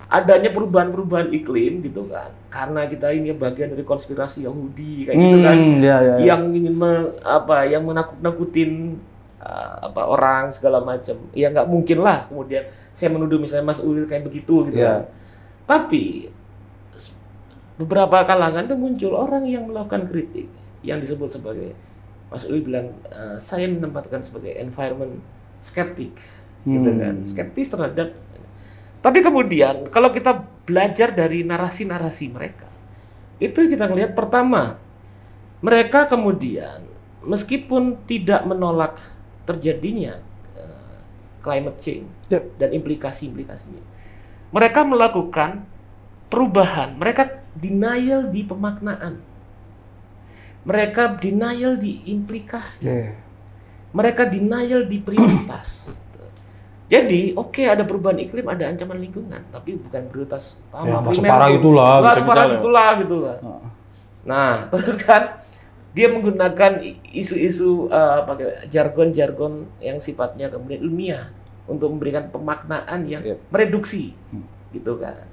Adanya perubahan-perubahan iklim gitu kan, karena kita ini bagian dari konspirasi Yahudi kayak gitu kan, yang ingin yang menakut-nakutin orang segala macam. Ya nggak mungkin lah kemudian saya menuduh misalnya Mas Ulil kayak begitu gitu kan. Tapi beberapa kalangan tuh muncul orang yang melakukan kritik yang disebut sebagai Mas Ulil bilang saya menempatkan sebagai environment skeptik gitu kan, skeptis terhadap. Tapi kemudian kalau kita belajar dari narasi-narasi mereka, itu kita lihat pertama, mereka kemudian meskipun tidak menolak terjadinya climate change dan implikasi-implikasinya, mereka melakukan perubahan, mereka denial di pemaknaan, mereka denial di implikasi, mereka denial di prioritas. Jadi, ada perubahan iklim, ada ancaman lingkungan, tapi bukan prioritas utama. Separah itulah. Nggak separah itulah, gitu lah. Nah, terus kan, dia menggunakan isu-isu, jargon-jargon yang sifatnya kemudian ilmiah untuk memberikan pemaknaan yang mereduksi, gitu kan.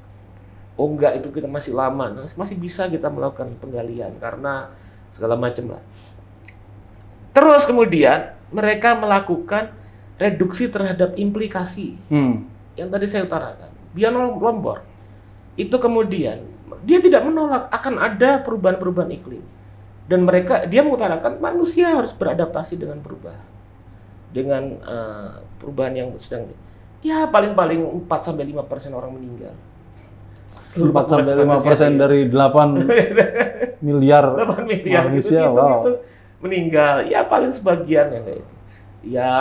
Oh enggak, itu kita masih lama, masih bisa kita melakukan penggalian, karena segala macam lah. Terus kemudian, mereka melakukan reduksi terhadap implikasi yang tadi saya utarakan. Biar Lombor itu kemudian dia tidak menolak akan ada perubahan-perubahan iklim, dan dia mengutarakan manusia harus beradaptasi dengan perubahan yang sedang paling-paling 4-5% orang meninggal. 4-5% dari 8 miliar manusia itu meninggal. Ya paling sebagian yang kayak itu. Ya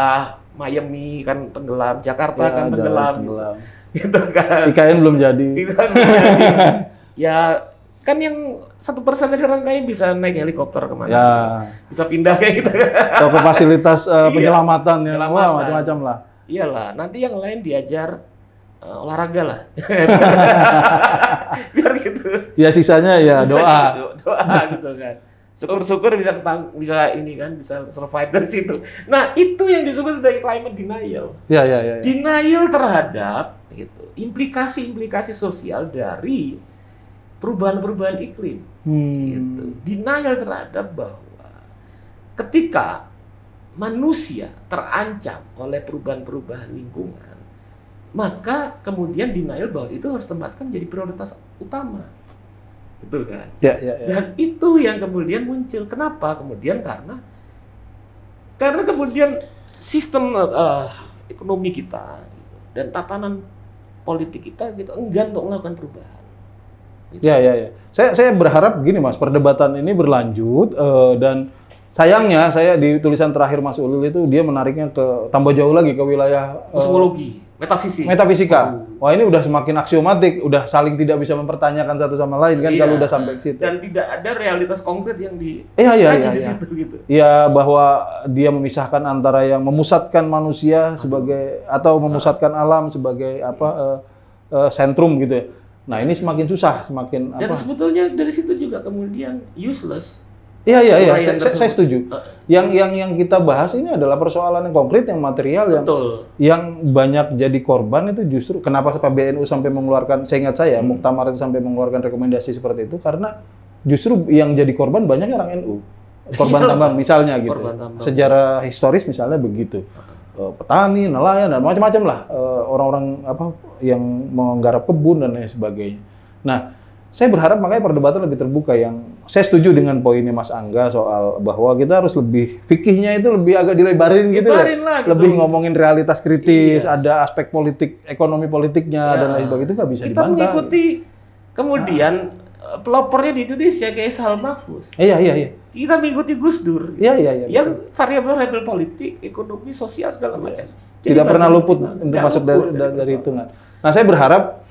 Miami kan tenggelam, Jakarta kan tenggelam. Gitu kan. IKN belum jadi. Ya kan yang 1% dari orang kaya bisa naik helikopter kemana, bisa pindah kayak gitu. Atau ke fasilitas penyelamatan yang macam-macam lah. Iyalah, nanti yang lain diajar olahraga lah. Biar gitu. Ya sisanya ya doa. Doa gitu kan. Syukur-syukur bisa ini kan, bisa survive dari situ. Nah, itu yang disebut sebagai climate denial. Ya. Denial terhadap gitu, implikasi-implikasi sosial dari perubahan-perubahan iklim. Gitu. Denial terhadap bahwa ketika manusia terancam oleh perubahan-perubahan lingkungan, maka kemudian denial bahwa itu harus tempatkan jadi prioritas utama. Betul kan? Ya. Dan itu yang kemudian muncul. Kenapa? Kemudian karena kemudian sistem ekonomi kita gitu, dan tatanan politik kita gitu enggan untuk melakukan perubahan. Gitu. Ya. Saya berharap begini Mas, perdebatan ini berlanjut dan sayangnya saya di tulisan terakhir Mas Ulil itu dia menariknya ke tambah jauh lagi ke wilayah kosmologi. Metafisika. Wah, ini udah semakin aksiomatik, udah saling tidak bisa mempertanyakan satu sama lain kan kalau udah sampai ke situ. Dan tidak ada realitas konkret yang di di situ gitu. Iya, bahwa dia memisahkan antara yang memusatkan manusia sebagai atau memusatkan alam sebagai sentrum gitu ya. Nah, ini semakin susah, semakin Dan sebetulnya dari situ juga kemudian useless. Iya. Saya setuju. Yang kita bahas ini adalah persoalan yang konkret, yang material, yang banyak jadi korban itu justru kenapa PBNU sampai mengeluarkan, saya ingat saya, Muktamar itu sampai mengeluarkan rekomendasi seperti itu karena justru yang jadi korban banyak orang NU. Korban tambang misalnya gitu. Sejarah historis misalnya begitu. Petani, nelayan dan macam-macam lah orang-orang yang menggarap kebun dan lain sebagainya. Nah, saya berharap makanya perdebatan lebih terbuka yang saya setuju dengan poinnya Mas Angga soal bahwa kita harus lebih fikihnya itu lebih agak dilebarin gitu lah. Lebih ngomongin realitas kritis, ada aspek politik, ekonomi politiknya dan lain sebagainya itu nggak bisa dibantah. Kita mengikuti kemudian pelopornya di Indonesia kayak Sal Mahfuz. Iya. Kita mengikuti Gus Dur. Iya. Yang variabel politik, ekonomi, sosial segala macam. Tidak pernah luput untuk masuk dari hitungan. Nah, saya berharap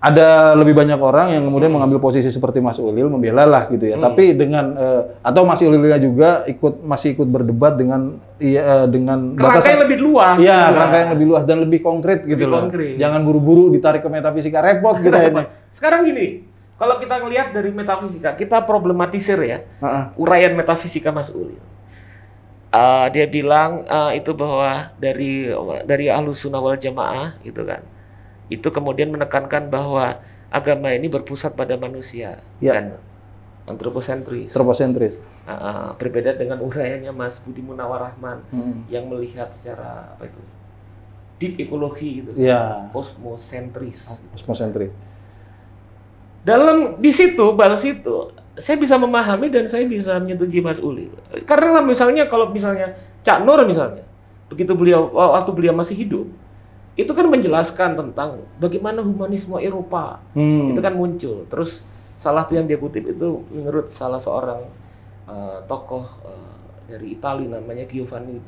ada lebih banyak orang yang kemudian mengambil posisi seperti Mas Ulil, membela lah gitu ya. Tapi dengan atau Mas Ulilnya juga masih ikut berdebat dengan kerangka yang lebih luas. Iya, kerangka yang lebih luas dan lebih konkret gitu loh. Jangan buru-buru ditarik ke metafisika, repot gitu ini. Sekarang gini, kalau kita ngelihat dari metafisika, kita problematisir ya. Uraian metafisika Mas Ulil. Dia bilang itu bahwa dari Ahlus Sunnah wal Jamaah gitu kan. Itu kemudian menekankan bahwa agama ini berpusat pada manusia, kan? Antroposentris. Berbeda dengan uraiannya Mas Budi Munawar Rahman yang melihat secara deep ekologi gitu, kosmosentris. Di situ, saya bisa memahami dan saya bisa menyetujui Mas Ulil. Karena misalnya kalau Cak Nur misalnya, begitu waktu beliau masih hidup, itu kan menjelaskan tentang bagaimana humanisme Eropa itu kan muncul. Terus salah satu yang dia kutip itu menurut salah seorang tokoh dari Italia namanya Giovanni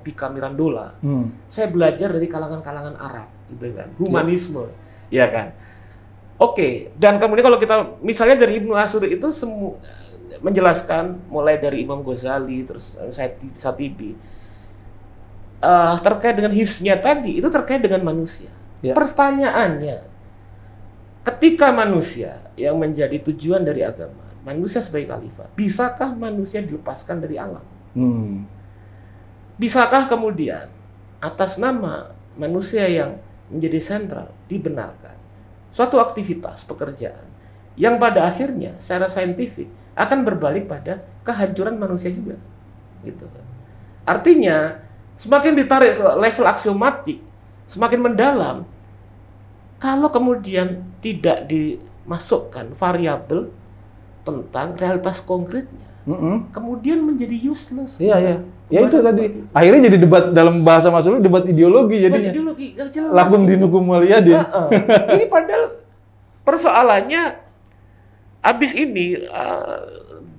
Pica Mirandola. Saya belajar dari kalangan-kalangan Arab gitu kan, humanisme, ya kan. Oke, dan kemudian kalau kita misalnya dari Ibnu Ashur itu menjelaskan mulai dari Imam Ghazali terus Satibi. Terkait dengan hifznya tadi, itu terkait dengan manusia. Pertanyaannya, ketika manusia yang menjadi tujuan dari agama, manusia sebagai khalifah, bisakah manusia dilepaskan dari alam? Bisakah kemudian atas nama manusia yang menjadi sentral dibenarkan suatu aktivitas pekerjaan yang pada akhirnya secara saintifik akan berbalik pada kehancuran manusia juga? Gitu. Artinya semakin ditarik level aksiomatik, semakin mendalam, kalau kemudian tidak dimasukkan variabel tentang realitas konkretnya, kemudian menjadi useless. Iya. Ya itu tadi. Akhirnya jadi debat dalam bahasa Mas Ulil, debat ideologi jadinya. Ideologi, jelas. Lakum dinukum waliyadin. Ini padahal persoalannya abis ini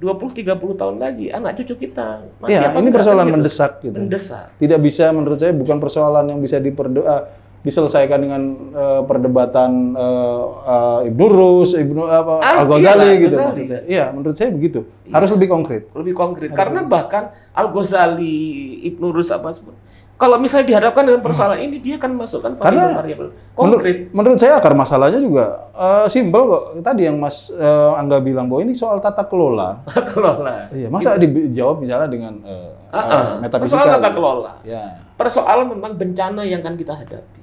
20-30 tahun lagi anak cucu kita mati ini persoalan mendesak gitu. Mendesak. Tidak bisa menurut saya bukan persoalan yang bisa diselesaikan dengan perdebatan Ibnu Rus, Al-Ghazali gitu maksudnya. Iya, menurut saya begitu. Harus lebih konkret. Lebih konkret. Karena bahkan Al-Ghazali, Ibnu Rus apa sebut, kalau misalnya dihadapkan dengan persoalan ini, dia akan masukkan variabel konkret. Menurut saya akar masalahnya juga simpel kok. Tadi yang Mas Angga bilang bahwa ini soal tata kelola. Tata kelola. Iya, masa dijawab misalnya dengan metafisikal. Persoalan tata kelola. Ya. Persoalan tentang bencana yang akan kita hadapi.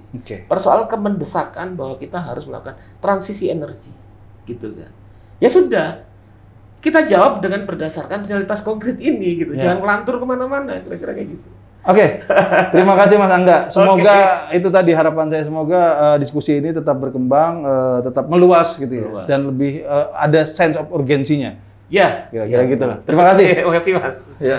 Persoalan kemendesakan bahwa kita harus melakukan transisi energi. Gitu kan. Ya sudah. Kita jawab dengan berdasarkan realitas konkret ini gitu. Jangan melantur kemana-mana. Kira-kira kayak gitu. Oke, terima kasih Mas Angga. Semoga itu tadi harapan saya, semoga diskusi ini tetap berkembang, tetap meluas gitu ya, dan lebih ada sense of urgensinya. Ya, kira-kira gitulah. Terima kasih. Terima kasih Mas. Ya.